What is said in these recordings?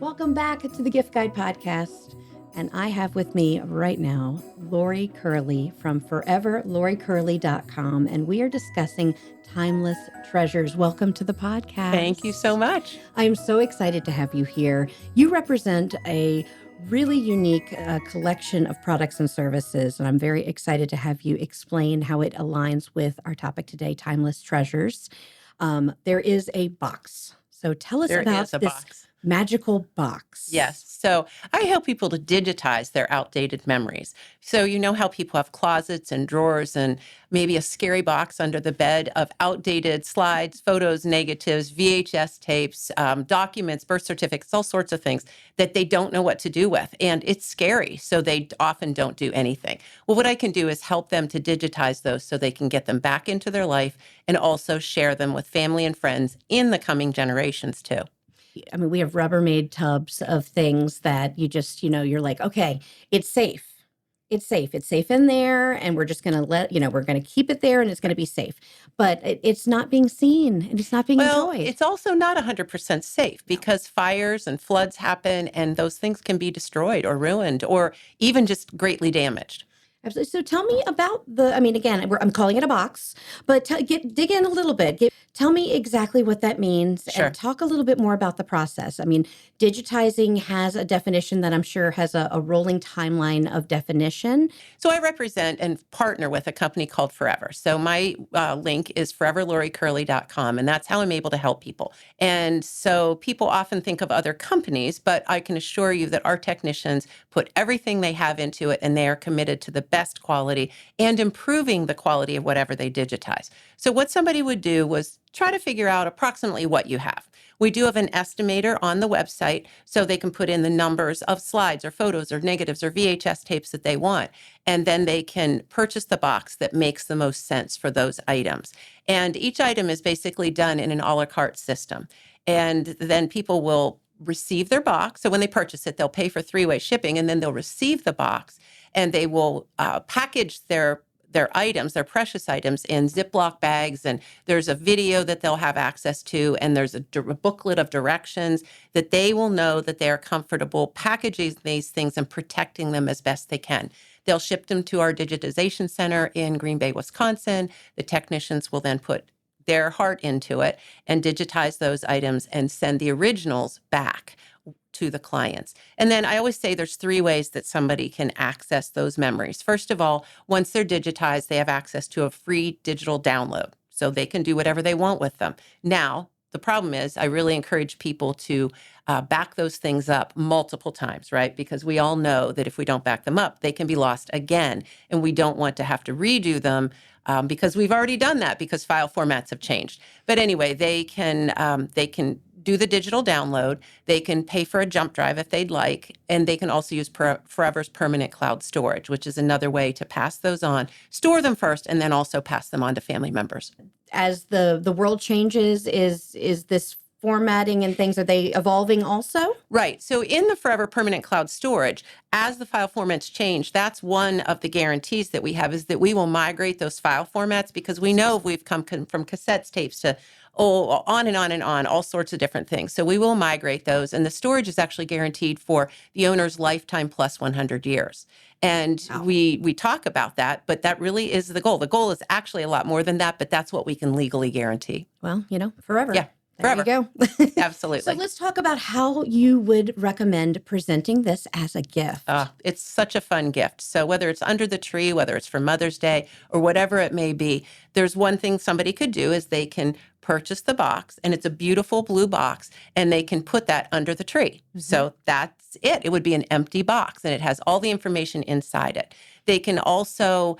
Welcome back to the Gift Guide Podcast. And I have with me right now Lorrie Curley from foreverlorriecurley.com. And we are discussing timeless treasures. Welcome to the podcast. Thank you so much. I'm so excited to have you here. You represent a really unique collection of products and services. And I'm very excited to have you explain how it aligns with our topic today, timeless treasures. There is a box. So tell us about this box. Magical box. Yes. So I help people to digitize their outdated memories. So you know how people have closets and drawers and maybe a scary box under the bed of outdated slides, photos, negatives, VHS tapes, documents, birth certificates, all sorts of things that they don't know what to do with. And it's scary. So they often don't do anything. Well, what I can do is help them to digitize those so they can get them back into their life and also share them with family and friends in the coming generations too. I mean, we have Rubbermaid tubs of things that you just, you're like, okay, it's safe. It's safe. It's safe in there. And we're just going to we're going to keep it there and it's going to be safe. But it's not being seen and it's not being enjoyed. It's also not 100% safe because fires and floods happen and those things can be destroyed or ruined or even just greatly damaged. Absolutely. So tell me about again, I'm calling it a box, but dig in a little bit. Tell me exactly what that means Sure. And talk a little bit more about the process. I mean, digitizing has a definition that I'm sure has a rolling timeline of definition. So I represent and partner with a company called Forever. So my link is foreverlorriecurley.com, and that's how I'm able to help people. And so people often think of other companies, but I can assure you that our technicians put everything they have into it, and they are committed to the best quality and improving the quality of whatever they digitize. So what somebody would do was try to figure out approximately what you have. We do have an estimator on the website so they can put in the numbers of slides or photos or negatives or VHS tapes that they want. And then they can purchase the box that makes the most sense for those items. And each item is basically done in an a la carte system. And then people will receive their box. So when they purchase it, they'll pay for three-way shipping and then they'll receive the box and they will package their items, their precious items in Ziploc bags. And there's a video that they'll have access to. And there's a booklet of directions that they will know that they're comfortable packaging these things and protecting them as best they can. They'll ship them to our digitization center in Green Bay, Wisconsin. The technicians will then put their heart into it and digitize those items and send the originals back to the clients. And then I always say there's three ways that somebody can access those memories. First of all, once they're digitized, they have access to a free digital download, so they can do whatever they want with them. Now, the problem is I really encourage people to back those things up multiple times, right? Because we all know that if we don't back them up, they can be lost again. And we don't want to have to redo them because we've already done that because file formats have changed. But anyway, they can do the digital download. They can pay for a jump drive if they'd like, and they can also use Forever's permanent cloud storage, which is another way to pass those on, store them first, and then also pass them on to family members. As the world changes, is this formatting and things, are they evolving also? Right. So in the Forever Permanent Cloud Storage, as the file formats change, that's one of the guarantees that we have is that we will migrate those file formats because we know we've come from cassettes, tapes to on and on and on, all sorts of different things. So we will migrate those. And the storage is actually guaranteed for the owner's lifetime plus 100 years. And Wow. we talk about that, but that really is the goal. The goal is actually a lot more than that, but that's what we can legally guarantee. Well, forever. Yeah. There Forever. you go. Absolutely. So let's talk about how you would recommend presenting this as a gift. It's such a fun gift. So whether it's under the tree, whether it's for Mother's Day or whatever it may be, there's one thing somebody could do is they can purchase the box, and it's a beautiful blue box, and they can put that under the tree. Mm-hmm. So that's it. It would be an empty box, and it has all the information inside it. They can also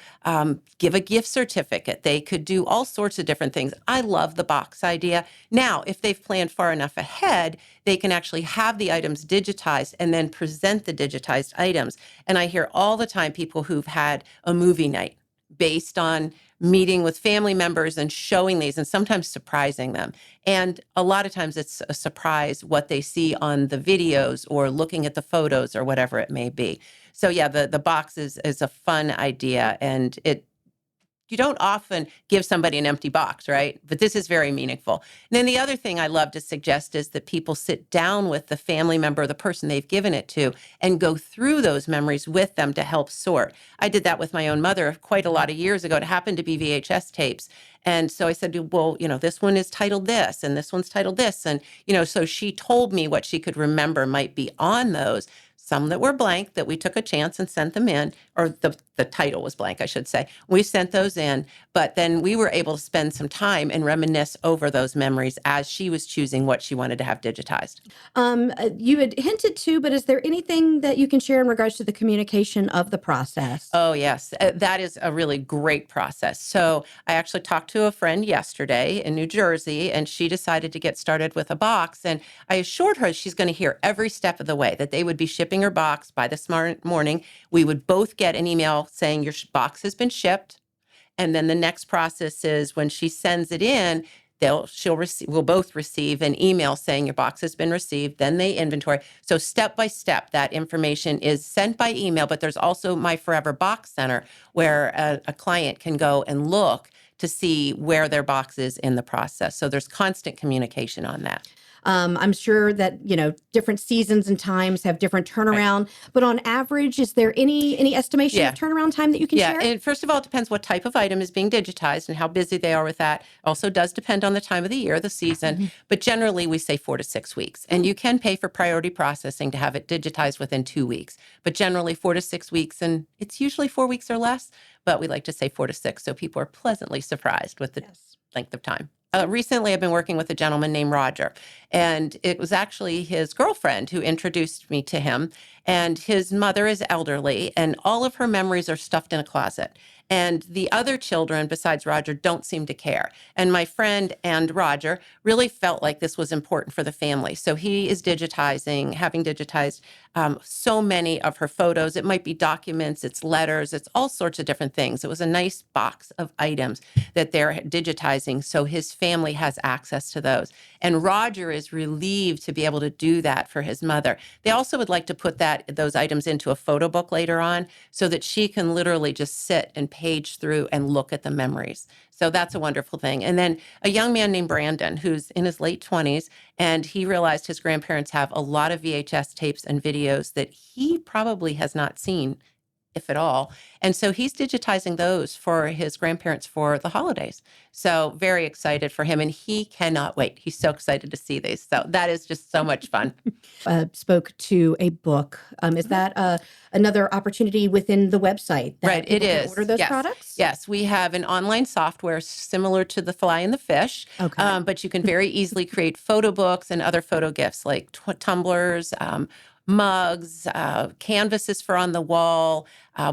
give a gift certificate. They could do all sorts of different things. I love the box idea. Now, if they've planned far enough ahead, they can actually have the items digitized and then present the digitized items. And I hear all the time people who've had a movie night based on meeting with family members and showing these and sometimes surprising them. And a lot of times it's a surprise what they see on the videos or looking at the photos or whatever it may be. So yeah, the box is a fun idea, and you don't often give somebody an empty box, right? But this is very meaningful. And then the other thing I love to suggest is that people sit down with the family member or the person they've given it to and go through those memories with them to help sort. I did that with my own mother quite a lot of years ago. It happened to be VHS tapes. And so I said, well, this one is titled this and this one's titled this. And, so she told me what she could remember might be on those. Some that were blank that we took a chance and sent them in, or the title was blank, I should say. We sent those in, but then we were able to spend some time and reminisce over those memories as she was choosing what she wanted to have digitized. You had hinted to, but is there anything that you can share in regards to the communication of the process? Oh, yes. That is a really great process. So I actually talked to a friend yesterday in New Jersey, and she decided to get started with a box. And I assured her she's going to hear every step of the way, that they would be shipping her box by this morning. We would both get an email saying your box has been shipped. And then the next process is when she sends it in, we'll both receive an email saying your box has been received. Then they inventory. So step by step, that information is sent by email. But there's also my Forever Box Center where a client can go and look to see where their box is in the process. So there's constant communication on that. I'm sure that, different seasons and times have different turnaround, right. But on average, is there any estimation of turnaround time that you can share? And first of all, it depends what type of item is being digitized and how busy they are with that. Also does depend on the time of the year, the season, mm-hmm. But generally we say 4 to 6 weeks. And you can pay for priority processing to have it digitized within 2 weeks, but generally 4 to 6 weeks, and it's usually 4 weeks or less, but we like to say 4 to 6, so people are pleasantly surprised with the length of time. Recently, I've been working with a gentleman named Roger, and it was actually his girlfriend who introduced me to him. And his mother is elderly, and all of her memories are stuffed in a closet. And the other children, besides Roger, don't seem to care. And my friend and Roger really felt like this was important for the family. So he is having digitized so many of her photos. It might be documents, it's letters, it's all sorts of different things. It was a nice box of items that they're digitizing, so his family has access to those. And Roger is relieved to be able to do that for his mother. They also would like to put those items into a photo book later on so that she can literally just sit and page through and look at the memories. So that's a wonderful thing. And then a young man named Brandon, who's in his late 20s, and he realized his grandparents have a lot of VHS tapes and videos that he probably has not seen, if at all. And so he's digitizing those for his grandparents for the holidays. So very excited for him. And he cannot wait. He's so excited to see these. So that is just so much fun. Spoke to a book. Is that another opportunity within the website that right, people it can is. order those products? Yes, we have an online software similar to the Fly and the Fish, okay. But you can very easily create photo books and other photo gifts like tumblers, mugs, canvases for on the wall.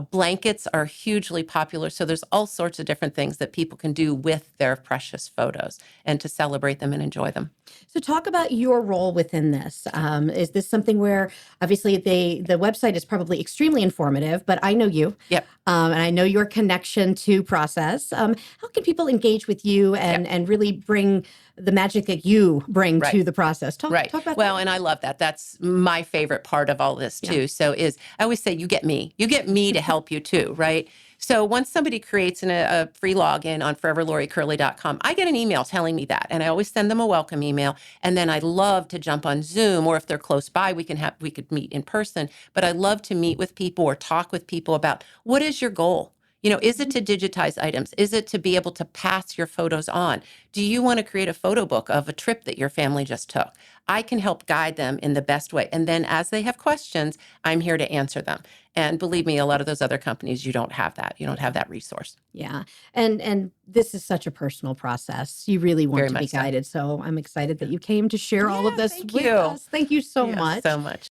Blankets are hugely popular. So there's all sorts of different things that people can do with their precious photos and to celebrate them and enjoy them. So talk about your role within this. Is this something where obviously the website is probably extremely informative, but I know you. Yep. And I know your connection to process. How can people engage with you and really bring the magic that you bring to the process? Talk about that. Well, and I love that. That's my favorite part of all this too. So I always say, you get me to help you too, right? So once somebody creates a free login on foreverlorriecurley.com, I get an email telling me that, and I always send them a welcome email. And then I love to jump on Zoom, or if they're close by, we could meet in person. But I love to meet with people or talk with people about, what is your goal? Is it to digitize items? Is it to be able to pass your photos on? Do you want to create a photo book of a trip that your family just took? I can help guide them in the best way. And then as they have questions, I'm here to answer them. And believe me, a lot of those other companies, you don't have that. You don't have that resource. Yeah. And this is such a personal process. You really want Very to be much so. guided. So I'm excited that you came to share all of this Thank with you. us. Thank you so much. So much.